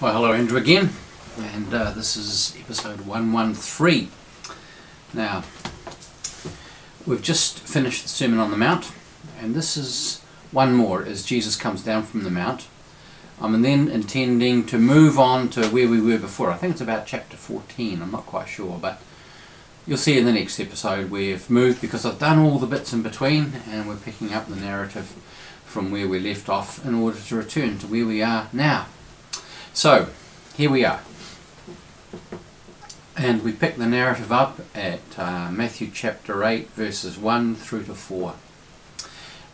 Well, hello Andrew again, and this is episode 113. Now, we've just finished the Sermon on the Mount, and this is one more as Jesus comes down from the Mount. I'm then intending to move on to where we were before. I think it's about chapter 14, I'm not quite sure, but you'll see in the next episode we've moved because I've done all the bits in between and we're picking up the narrative from where we left off in order to return to where we are now. So, here we are. And we pick the narrative up at Matthew chapter 8, verses 1 through to 4.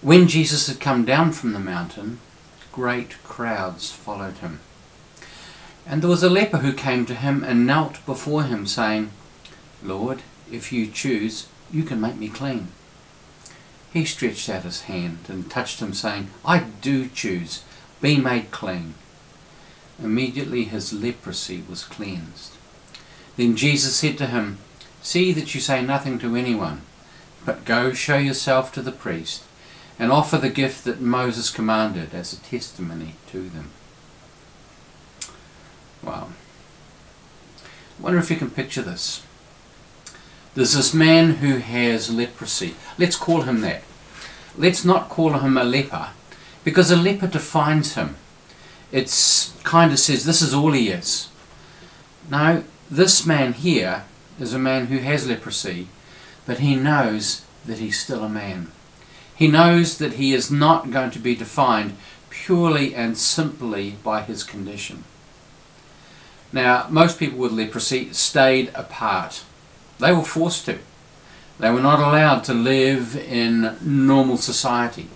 When Jesus had come down from the mountain, great crowds followed him. And there was a leper who came to him and knelt before him, saying, "Lord, if you choose, you can make me clean." He stretched out his hand and touched him, saying, "I do choose, be made clean." Immediately his leprosy was cleansed. Then Jesus said to him, "See that you say nothing to anyone, but go show yourself to the priest, and offer the gift that Moses commanded as a testimony to them." Wow. I wonder if you can picture this. There's this man who has leprosy. Let's call him that. Let's not call him a leper, because a leper defines him. It's kind of says this is all he is. No, this man here is a man who has leprosy, but he knows that he's still a man. He knows that he is not going to be defined purely and simply by his condition. Now, most people with leprosy stayed apart. They were forced to. They were not allowed to live in normal society.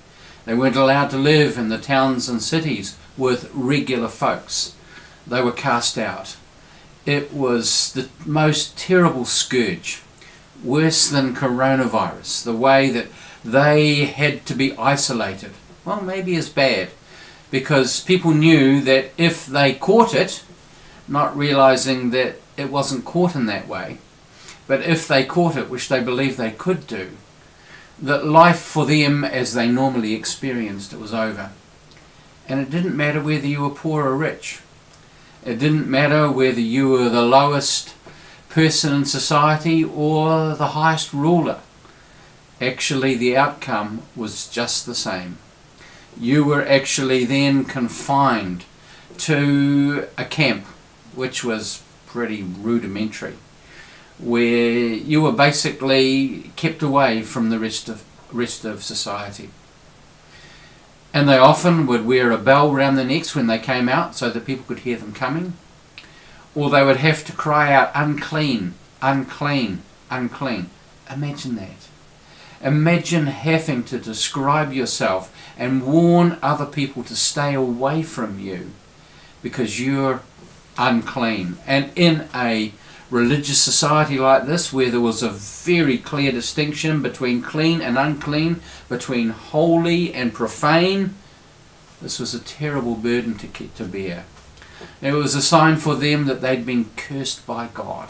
They weren't allowed to live in the towns and cities with regular folks. They were cast out. It was the most terrible scourge, worse than coronavirus, the way that they had to be isolated. Well, maybe as bad, because people knew that if they caught it, not realizing that it wasn't caught in that way, but if they caught it, which they believed they could do, that life for them as they normally experienced it was over. And it didn't matter whether you were poor or rich. It didn't matter whether you were the lowest person in society or the highest ruler. Actually, the outcome was just the same. You were actually then confined to a camp, which was pretty rudimentary, where you were basically kept away from the rest of society. And they often would wear a bell round their necks when they came out so that people could hear them coming. Or they would have to cry out, "Unclean, unclean, unclean." Imagine that. Imagine having to describe yourself and warn other people to stay away from you because you're unclean. And in a religious society like this, where there was a very clear distinction between clean and unclean, between holy and profane, this was a terrible burden to bear. It was a sign for them that they'd been cursed by God,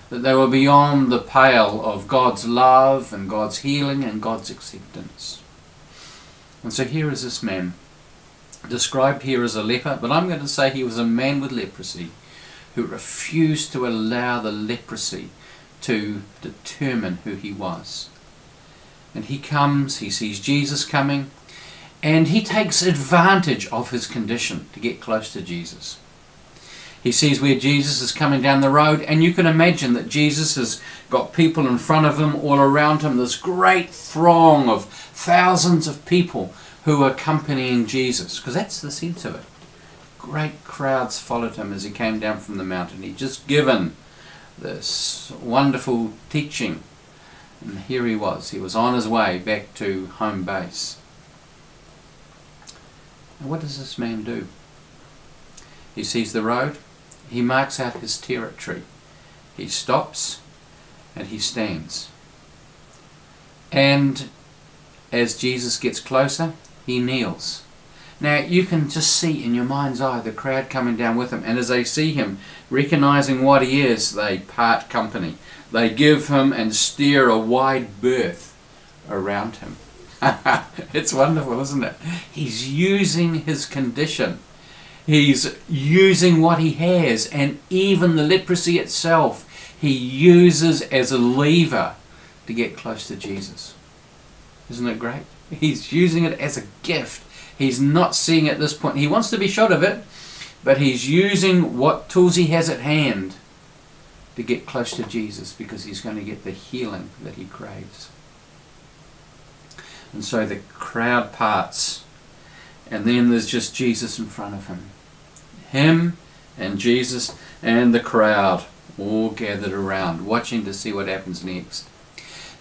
that they were beyond the pale of God's love and God's healing and God's acceptance. And so here is this man, described here as a leper, but I'm going to say he was a man with leprosy, who refused to allow the leprosy to determine who he was. And he comes, he sees Jesus coming, and he takes advantage of his condition to get close to Jesus. He sees where Jesus is coming down the road, and you can imagine that Jesus has got people in front of him, all around him, this great throng of thousands of people who are accompanying Jesus, because that's the sense of it. Great crowds followed him as he came down from the mountain. He'd just given this wonderful teaching, and here he was on his way back to home base. And what does this man do? He sees the road, he marks out his territory, he stops and he stands. And as Jesus gets closer, he kneels. Now you can just see in your mind's eye the crowd coming down with him, and as they see him, recognizing what he is, they part company. They give him and steer a wide berth around him. It's wonderful, isn't it? He's using his condition He's using what he has, and even the leprosy itself, he uses as a lever to get close to Jesus. Isn't it great? He's using it as a gift. He's not seeing at this point. He wants to be shot of it, but he's using what tools he has at hand to get close to Jesus, because he's going to get the healing that he craves. And so the crowd parts, and then there's just Jesus in front of him. Him and Jesus and the crowd all gathered around, watching to see what happens next.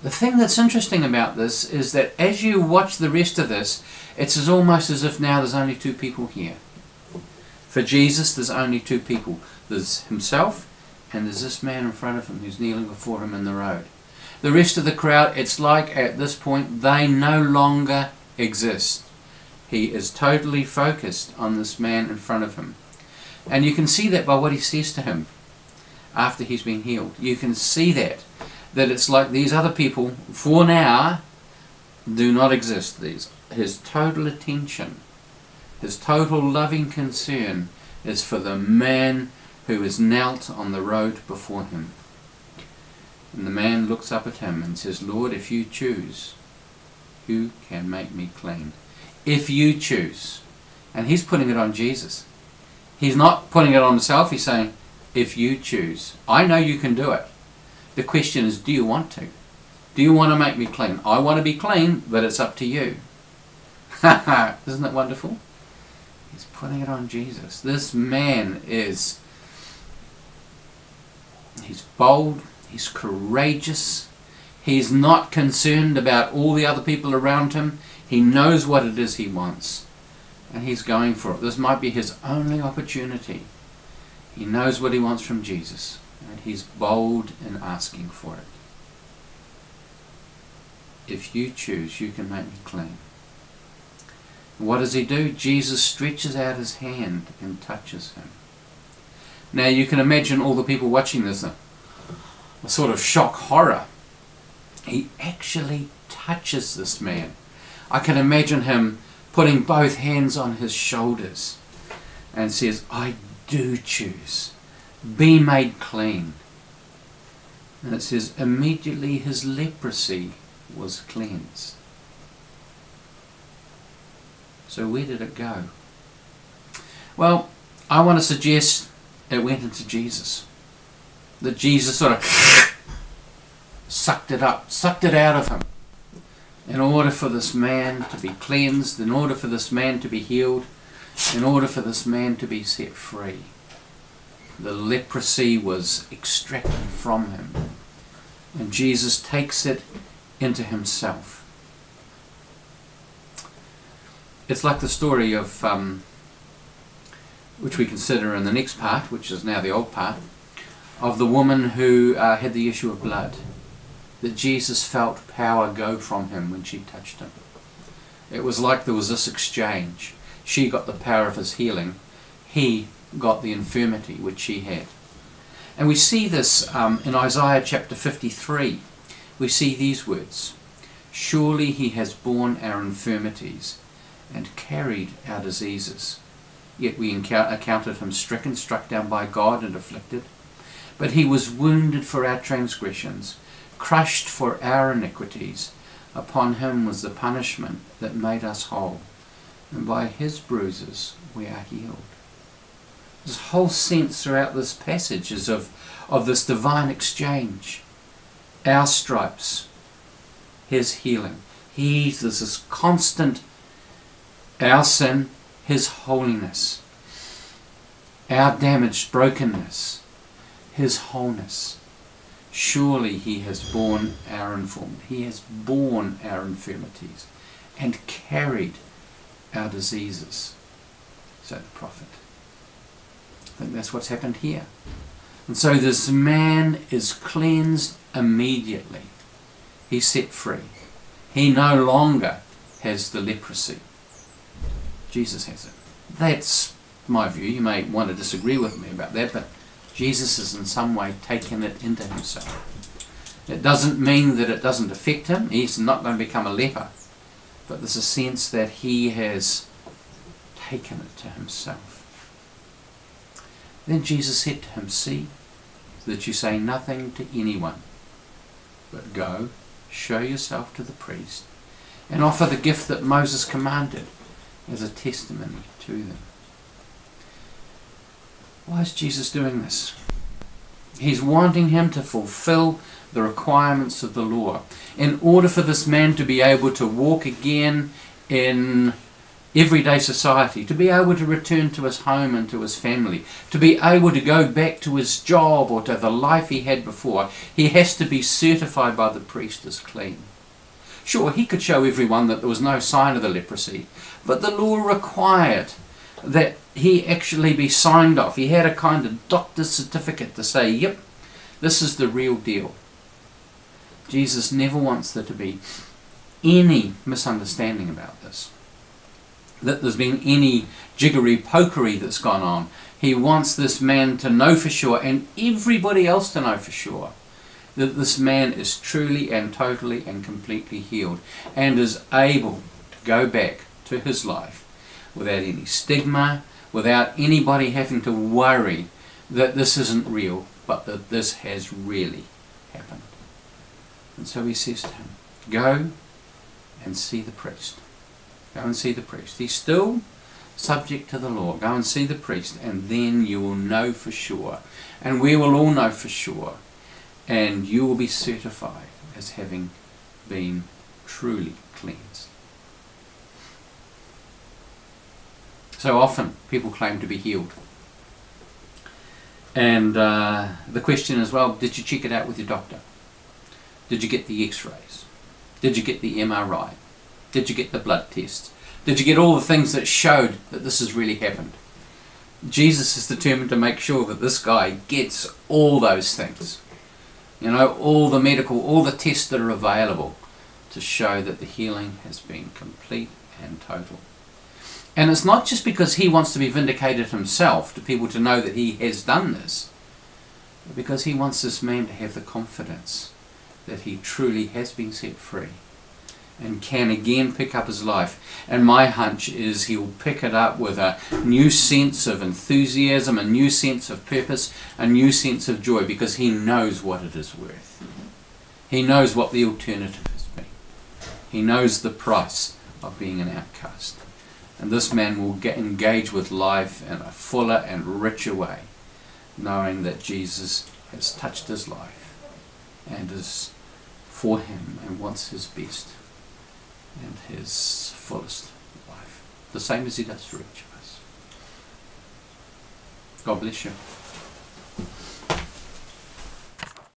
The thing that's interesting about this is that as you watch the rest of this, it's almost as if now there's only two people here. For Jesus, there's only two people. There's himself, and there's this man in front of him who's kneeling before him in the road. The rest of the crowd, it's like at this point they no longer exist. He is totally focused on this man in front of him. And you can see that by what he says to him after he's been healed. You can see that it's like these other people, for now, do not exist. His total attention, his total loving concern is for the man who is knelt on the road before him. And the man looks up at him and says, Lord, if you choose, you can make me clean. If you choose. And he's putting it on Jesus. He's not putting it on himself. He's saying, if you choose. I know you can do it. The question is, do you want to? Do you want to make me clean? I want to be clean, but it's up to you. Isn't that wonderful? He's putting it on Jesus. This man he's bold, he's courageous, he's not concerned about all the other people around him. He knows what it is he wants, and he's going for it. This might be his only opportunity. He knows what he wants from Jesus, and he's bold in asking for it. If you choose, you can make me clean. What does he do? Jesus stretches out his hand and touches him. Now you can imagine all the people watching this, a sort of shock horror. He actually touches this man. I can imagine him putting both hands on his shoulders and says, I do choose. Be made clean. And it says, immediately his leprosy was cleansed. So where did it go? Well, I want to suggest it went into Jesus. That Jesus sort of sucked it up, sucked it out of him. In order for this man to be cleansed, in order for this man to be healed, in order for this man to be set free. The leprosy was extracted from him. And Jesus takes it into himself. It's like the story of, which we consider in the next part, which is now the old part, of the woman who had the issue of blood. That Jesus felt power go from him when she touched him. It was like there was this exchange. She got the power of his healing. He got the infirmity which she had. And we see this in Isaiah chapter 53. We see these words. Surely he has borne our infirmities and carried our diseases. Yet we accounted him stricken, struck down by God and afflicted. But he was wounded for our transgressions, crushed for our iniquities. Upon him was the punishment that made us whole, and by his bruises we are healed. This whole sense throughout this passage is of this divine exchange. Our stripes, his healing. There's this constant, our sin, his holiness. Our damaged brokenness, his wholeness. Surely he has borne our infirmities. He has borne our infirmities and carried our diseases, said the prophet. I think that's what's happened here. And so this man is cleansed immediately. He's set free. He no longer has the leprosy. Jesus has it. That's my view. You may want to disagree with me about that, but Jesus has in some way taken it into himself. It doesn't mean that it doesn't affect him. He's not going to become a leper. But there's a sense that he has taken it to himself. Then Jesus said to him, "See that you say nothing to anyone, but go, show yourself to the priest, and offer the gift that Moses commanded as a testimony to them." Why is Jesus doing this? He's wanting him to fulfill the requirements of the law in order for this man to be able to walk again in everyday society, to be able to return to his home and to his family, to be able to go back to his job or to the life he had before. He has to be certified by the priest as clean. Sure, he could show everyone that there was no sign of the leprosy, but the law required that he actually be signed off. He had a kind of doctor's certificate to say, yep, this is the real deal. Jesus never wants there to be any misunderstanding about this, that there's been any jiggery-pokery that's gone on. He wants this man to know for sure, and everybody else to know for sure, that this man is truly and totally and completely healed and is able to go back to his life without any stigma, without anybody having to worry that this isn't real, but that this has really happened. And so he says to him, go and see the priest. Go and see the priest. He's still subject to the law. Go and see the priest, and then you will know for sure. And we will all know for sure. And you will be certified as having been truly cleansed. So often people claim to be healed. And the question is, well, did you check it out with your doctor? Did you get the x-rays? Did you get the MRI? Did you get the blood tests? Did you get all the things that showed that this has really happened? Jesus is determined to make sure that this guy gets all those things. You know, all the medical, all the tests that are available to show that the healing has been complete and total. And it's not just because he wants to be vindicated himself, to people to know that he has done this, but because he wants this man to have the confidence that he truly has been set free and can again pick up his life. And my hunch is he'll pick it up with a new sense of enthusiasm, a new sense of purpose, a new sense of joy, because he knows what it is worth. He knows what the alternative has been. He knows the price of being an outcast. And this man will engage with life in a fuller and richer way, knowing that Jesus has touched his life and is for him and wants his best and his fullest life, the same as he does for each of us. God bless you.